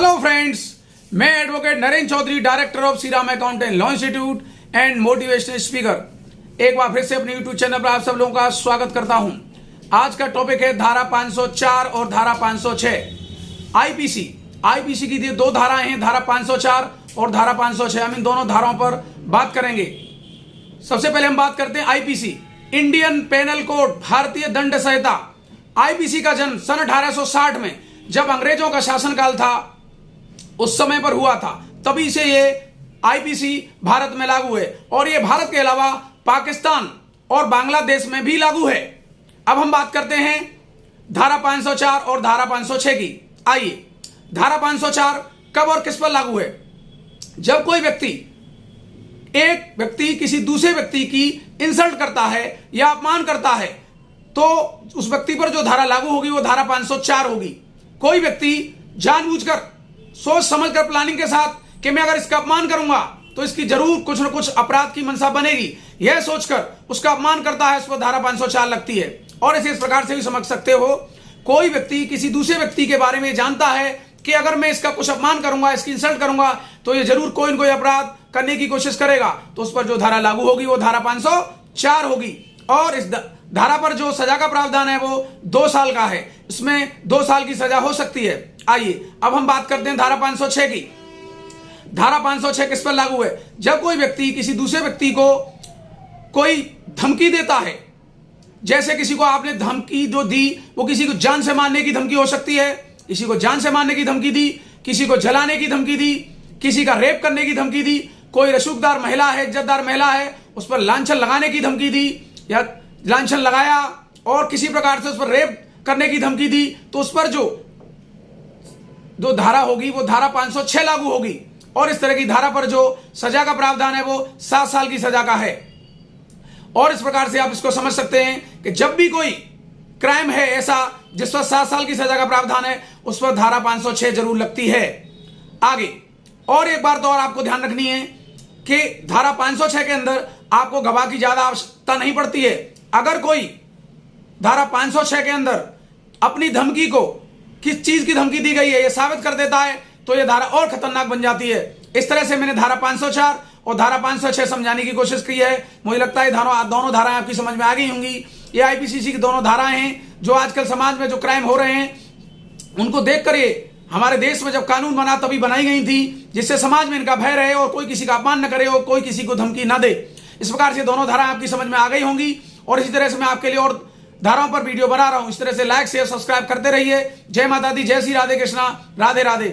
Hello friends, मैं advocate Narendra Chaudhary, director of Shriram accountant law institute and motivational speaker, एक बार फिर से अपने यूट्यूब चैनल पर आप सब लोगों का स्वागत करता हूं। आज का टॉपिक है धारा 504 और धारा 506 आईपीसी की दो धाराएं हैं, धारा 504 और धारा 506। हम इन दोनों धाराओं पर बात करेंगे। सबसे पहले हम बात करते हैं आईपीसी, इंडियन पेनल कोड, भारतीय दंड संहिता। आईपीसी का जन्म सन 1860 में जब अंग्रेजों का शासनकाल था उस समय पर हुआ था, तभी से ये आईपीसी भारत में लागू है और ये भारत के अलावा पाकिस्तान और बांग्लादेश में भी लागू है। अब हम बात करते हैं धारा 504 और धारा 506 की। आइए, धारा 504 कब और किस पर लागू है? जब कोई एक व्यक्ति किसी दूसरे व्यक्ति की इंसल्ट करता है या अपमान करता है तो उस व्यक्ति पर जो धारा लागू होगी वो धारा 504 होगी। कोई व्यक्ति जानबूझकर, सोच समझकर, प्लानिंग के साथ कि मैं अगर इसका अपमान करूंगा तो इसकी जरूर कुछ न कुछ अपराध की मंशा बनेगी, यह सोचकर उसका अपमान करता है, उस पर धारा 504 लगती है। और इसे इस प्रकार से भी समझ सकते हो, कोई व्यक्ति किसी दूसरे व्यक्ति के बारे में जानता है कि अगर मैं इसका कुछ अपमान करूंगा, इसकी इंसल्ट करूंगा तो ये जरूर कोई न कोई अपराध करने की कोशिश करेगा, तो उस पर जो धारा लागू होगी वो धारा 504 होगी। और इस धारा पर जो सजा का प्रावधान है वो 2 साल का है, इसमें 2 साल की सजा हो सकती है। आइए अब हम बात करते हैं धारा 506 की। धारा 506 किस पर लागू है? जब कोई व्यक्ति किसी दूसरे व्यक्ति को कोई धमकी देता है, जैसे किसी को आपने धमकी जो दी वो किसी को जान से मारने की धमकी हो सकती है, किसी को जान से मारने की धमकी दी, किसी को जलाने की धमकी दी, किसी का रेप करने की धमकी दी, कोई रसूखदार महिला है, इज्जतदार महिला है, उस पर लांछन लगाने की धमकी दी या लांछन लगाया और किसी प्रकार से उस पर रेप करने की धमकी दी, तो उस पर जो धारा होगी वो धारा 506 लागू होगी। और इस तरह की धारा पर जो सजा का प्रावधान है वो 7 साल की सजा का है। और इस प्रकार से आप इसको समझ सकते हैं कि जब भी कोई क्राइम है ऐसा जिस पर 7 साल की सजा का प्रावधान है, उस पर धारा 506 जरूर लगती है। आगे और एक बात और आपको ध्यान रखनी है कि धारा 506 के अंदर आपको गवाह की ज्यादा आवश्यकता नहीं पड़ती है। अगर कोई धारा 506 के अंदर अपनी धमकी को, किस चीज की धमकी दी गई है, यह साबित कर देता है तो यह धारा और खतरनाक बन जाती है। इस तरह से मैंने धारा 504 और धारा 506 समझाने की कोशिश की है। मुझे लगता है दोनों धाराएं आपकी समझ में आ गई होंगी। ये आईपीसी की दोनों धाराएं हैं जो आजकल समाज में जो क्राइम हो रहे हैं उनको देखकर ये हमारे देश में जब कानून बना तभी बनाई गई थी, जिससे समाज में इनका भय रहे और कोई किसी का अपमान न करे और कोई किसी को धमकी न दे। इस प्रकार से दोनों धाराएं आपकी समझ में आ गई होंगी और इसी तरह से मैं आपके लिए और धाराओं पर वीडियो बना रहा हूं। इस तरह से लाइक शेयर सब्सक्राइब करते रहिए। जय माता दी, जय श्री राधे कृष्णा, राधे राधे।